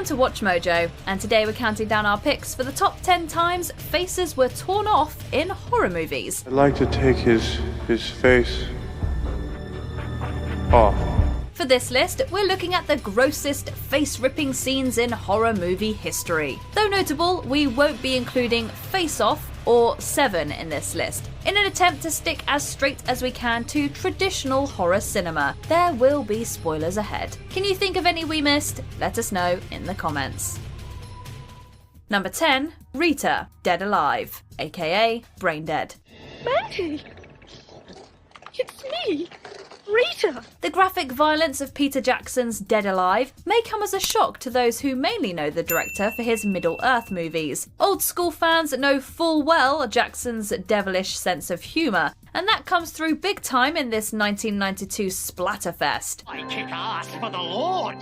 Welcome to Watch Mojo, and today we're counting down our picks for the top 10 times faces were torn off in horror movies. I'd like to take his face off. For this list, we're looking at the grossest face-ripping scenes in horror movie history. Though notable, we won't be including Face Off or Seven in this list, in an attempt to stick as straight as we can to traditional horror cinema. There will be spoilers ahead. Can you think of any we missed? Let us know in the comments. Number 10, Rita, Dead Alive, aka Brain Dead. Maggie! It's me, Rita! The graphic violence of Peter Jackson's Dead Alive may come as a shock to those who mainly know the director for his Middle-earth movies. Old school fans know full well Jackson's devilish sense of humour, and that comes through big time in this 1992 splatterfest. I kick ass for the Lord!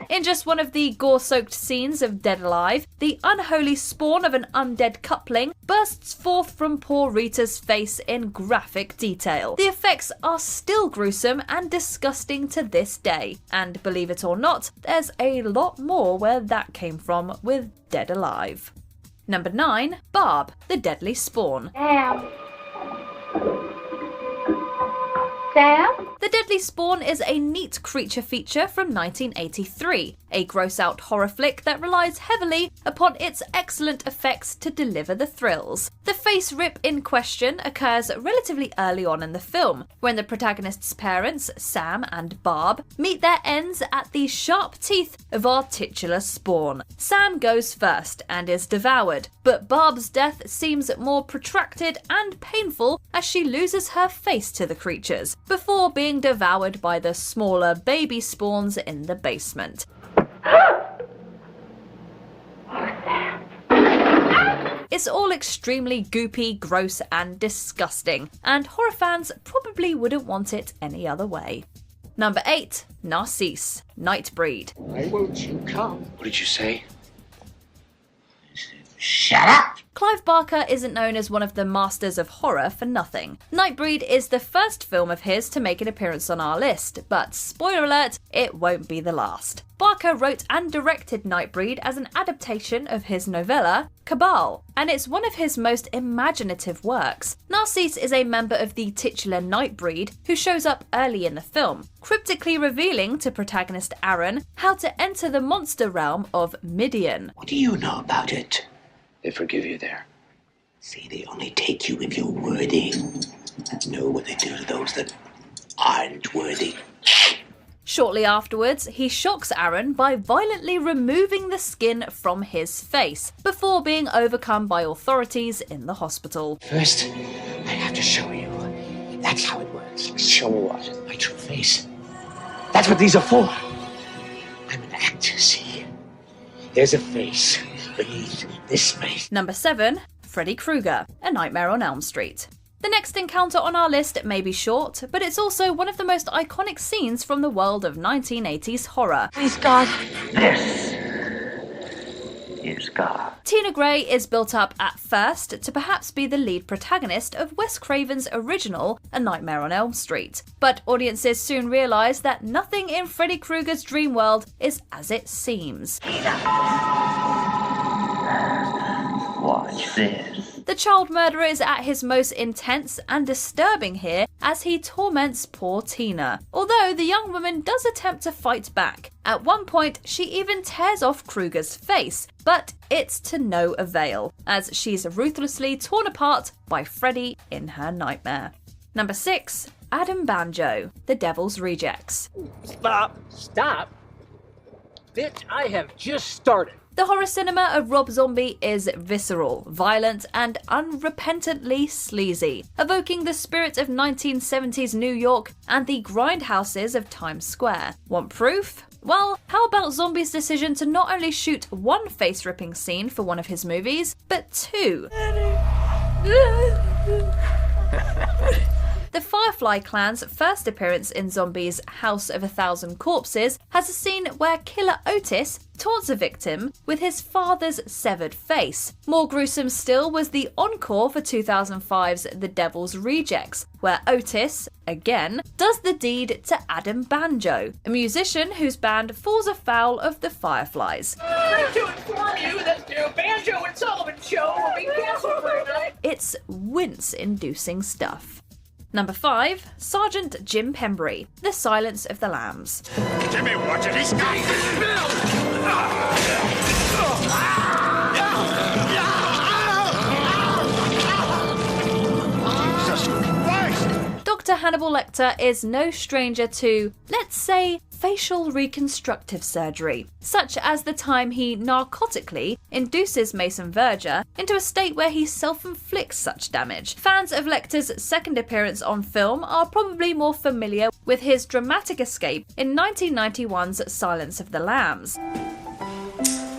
In just one of the gore-soaked scenes of Dead Alive, the unholy spawn of an undead coupling bursts forth from poor Rita's face in graphic detail. The effects are still gruesome and disgusting to this day, and believe it or not, there's a lot more where that came from with Dead Alive. Number 9, Barb, the Deadly Spawn. Sam? The Deadly Spawn is a neat creature feature from 1983, a gross-out horror flick that relies heavily upon its excellent effects to deliver the thrills. The face rip in question occurs relatively early on in the film, when the protagonist's parents, Sam and Barb, meet their ends at the sharp teeth of our titular spawn. Sam goes first and is devoured, but Barb's death seems more protracted and painful as she loses her face to the creatures, before being devoured by the smaller baby spawns in the basement. It's all extremely goopy, gross and disgusting, and horror fans probably wouldn't want it any other way. Number 8, Narcisse, Nightbreed. Why won't you come? What did you say? Shut up! Clive Barker isn't known as one of the masters of horror for nothing. Nightbreed is the first film of his to make an appearance on our list, but spoiler alert, it won't be the last. Barker wrote and directed Nightbreed as an adaptation of his novella, Cabal, and it's one of his most imaginative works. Narcisse is a member of the titular Nightbreed who shows up early in the film, cryptically revealing to protagonist Aaron how to enter the monster realm of Midian. What do you know about it? They forgive you there. See, they only take you if you're worthy. Know what they do to those that aren't worthy. Shortly afterwards, he shocks Aaron by violently removing the skin from his face, before being overcome by authorities in the hospital. First, I have to show you. That's how it works. Show me what? My true face. That's what these are for. I'm an actor, see? There's a face beneath this face. Number 7, Freddy Krueger, A Nightmare on Elm Street. The next encounter on our list may be short, but it's also one of the most iconic scenes from the world of 1980s horror. Please, God. This is God. Tina Gray is built up at first to perhaps be the lead protagonist of Wes Craven's original A Nightmare on Elm Street, but audiences soon realise that nothing in Freddy Krueger's dream world is as it seems. Watch this. The child murderer is at his most intense and disturbing here as he torments poor Tina, although the young woman does attempt to fight back. At one point, she even tears off Krueger's face, but it's to no avail, as she's ruthlessly torn apart by Freddy in her nightmare. Number 6, Adam Banjo, The Devil's Rejects. Stop? Bitch, I have just started. The horror cinema of Rob Zombie is visceral, violent, and unrepentantly sleazy, evoking the spirit of 1970s New York and the grindhouses of Times Square. Want proof? Well, how about Zombie's decision to not only shoot one face-ripping scene for one of his movies, but 2? The Firefly clan's first appearance in Zombie's House of a Thousand Corpses has a scene where Killer Otis taunts a victim with his father's severed face. More gruesome still was the encore for 2005's The Devil's Rejects, where Otis, again, does the deed to Adam Banjo, a musician whose band falls afoul of the Fireflies. To inform you that the Banjo and Sullivan show will be canceled for tonight. It's wince-inducing stuff. Number 5. Sergeant Jim Pembry, The Silence of the Lambs. Jimmy, watch it, he's got this! Jesus Christ! Dr. Hannibal Lecter is no stranger to, let's say, facial reconstructive surgery, such as the time he narcotically induces Mason Verger into a state where he self-inflicts such damage. Fans of Lecter's second appearance on film are probably more familiar with his dramatic escape in 1991's Silence of the Lambs.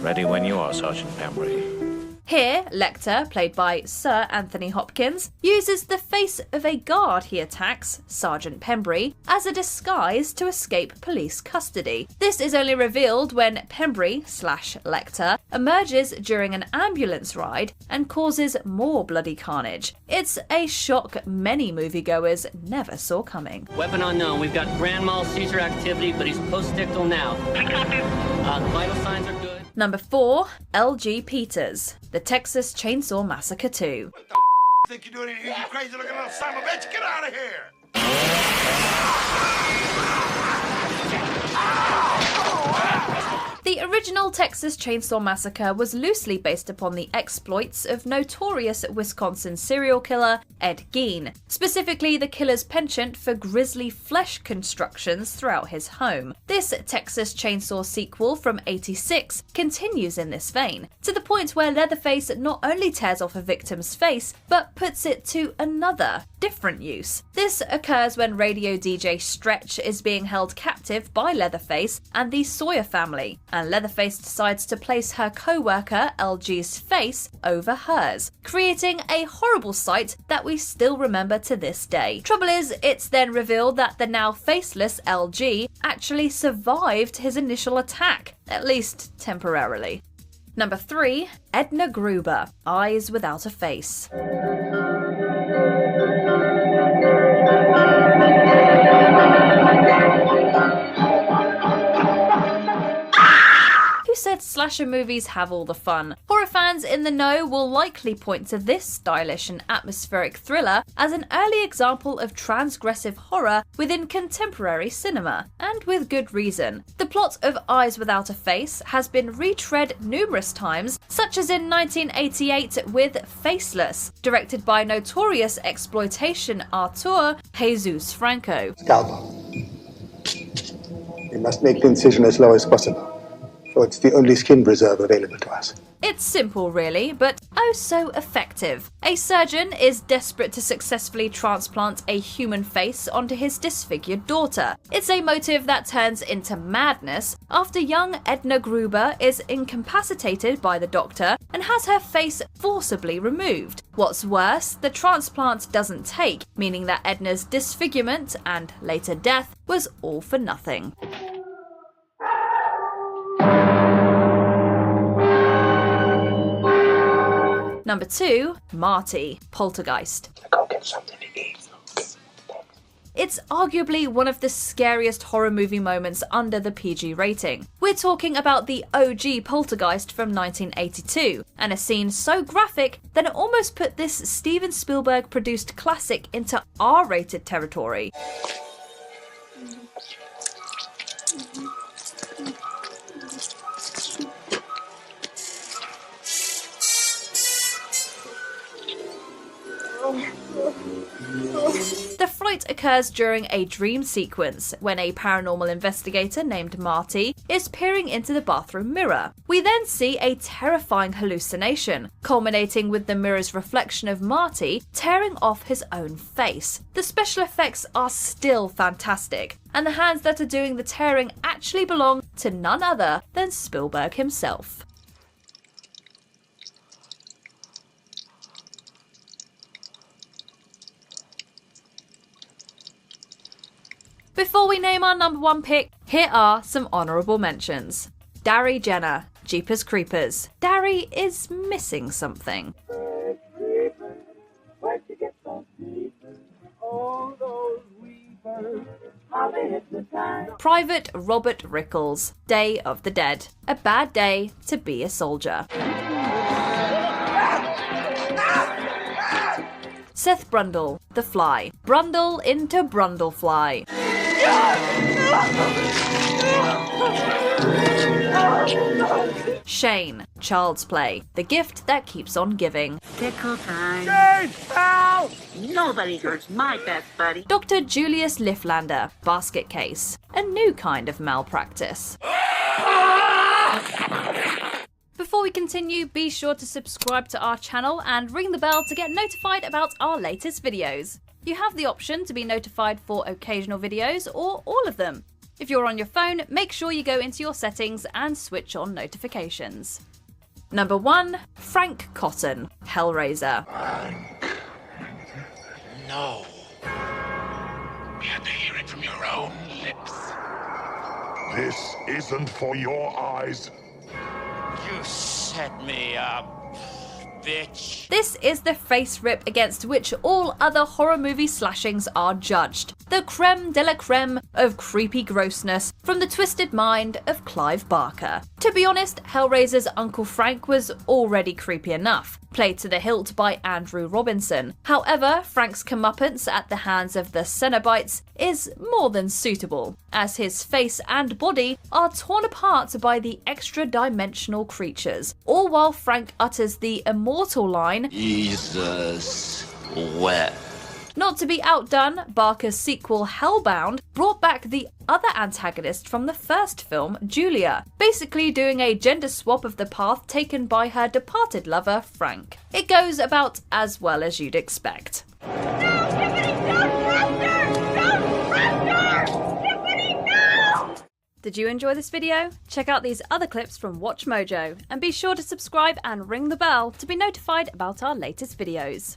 Ready when you are, Sergeant Pembry. Here, Lecter, played by Sir Anthony Hopkins, uses the face of a guard he attacks, Sergeant Pembry, as a disguise to escape police custody. This is only revealed when Pembry/Lecter emerges during an ambulance ride and causes more bloody carnage. It's a shock many moviegoers never saw coming. Weapon unknown. We've got grand mal seizure activity, but he's post-dictal now. The vital signs are good. Number 4. L.G. Peters, The Texas Chainsaw Massacre 2. What the think you're doing here, you crazy looking little son of a bitch? Get out of here! The original Texas Chainsaw Massacre was loosely based upon the exploits of notorious Wisconsin serial killer Ed Gein, specifically the killer's penchant for grisly flesh constructions throughout his home. This Texas Chainsaw sequel from '86 continues in this vein, to the point where Leatherface not only tears off a victim's face, but puts it to another, different use. This occurs when radio DJ Stretch is being held captive by Leatherface and the Sawyer family, and Leatherface decides to place her co-worker LG's face over hers, creating a horrible sight that we still remember to this day. Trouble is, it's then revealed that the now faceless LG actually survived his initial attack, at least temporarily. Number 3. Edna Gruber, Eyes Without a Face. Who said slasher movies have all the fun? Horror fans in the know will likely point to this stylish and atmospheric thriller as an early example of transgressive horror within contemporary cinema, and with good reason. The plot of Eyes Without a Face has been retread numerous times, such as in 1988 with Faceless, directed by notorious exploitation auteur Jesus Franco. Scalpel. We must make the incision as low as possible, for it's the only skin preserve available to us. It's simple really, but oh so effective. A surgeon is desperate to successfully transplant a human face onto his disfigured daughter. It's a motive that turns into madness after young Edna Gruber is incapacitated by the doctor and has her face forcibly removed. What's worse, the transplant doesn't take, meaning that Edna's disfigurement and later death was all for nothing. Number 2, Marty, Poltergeist. Go get something to eat. It's arguably one of the scariest horror movie moments under the PG rating. We're talking about the OG Poltergeist from 1982, and a scene so graphic that it almost put this Steven Spielberg produced classic into R-rated territory. The fright occurs during a dream sequence when a paranormal investigator named Marty is peering into the bathroom mirror. We then see a terrifying hallucination, culminating with the mirror's reflection of Marty tearing off his own face. The special effects are still fantastic, and the hands that are doing the tearing actually belong to none other than Spielberg himself. Before we name our number 1 pick, here are some honourable mentions. Dari Jenner, Jeepers Creepers. Dari is missing something. Private Robert Rickles, Day of the Dead. A bad day to be a soldier. Seth Brundle, The Fly. Brundle into Brundlefly. Shane, Child's Play. The gift that keeps on giving. Pickle time. Shane, pal! Nobody hurts my best buddy. Dr. Julius Lifflander, Basket Case. A new kind of malpractice. Before we continue, be sure to subscribe to our channel and ring the bell to get notified about our latest videos. You have the option to be notified for occasional videos or all of them. If you're on your phone, make sure you go into your settings and switch on notifications. Number 1, Frank Cotton, Hellraiser. Frank. No. We had to hear it from your own lips. This isn't for your eyes. You set me up, bitch. This is the face rip against which all other horror movie slashings are judged. The creme de la creme of creepy grossness from the twisted mind of Clive Barker. To be honest, Hellraiser's Uncle Frank was already creepy enough, played to the hilt by Andrew Robinson. However, Frank's comeuppance at the hands of the Cenobites is more than suitable, as his face and body are torn apart by the extra-dimensional creatures, all while Frank utters the immortal line, Jesus wept. Not to be outdone, Barker's sequel Hellbound brought back the other antagonist from the first film, Julia, basically doing a gender swap of the path taken by her departed lover, Frank. It goes about as well as you'd expect. Did you enjoy this video? Check out these other clips from Watch Mojo, and be sure to subscribe and ring the bell to be notified about our latest videos.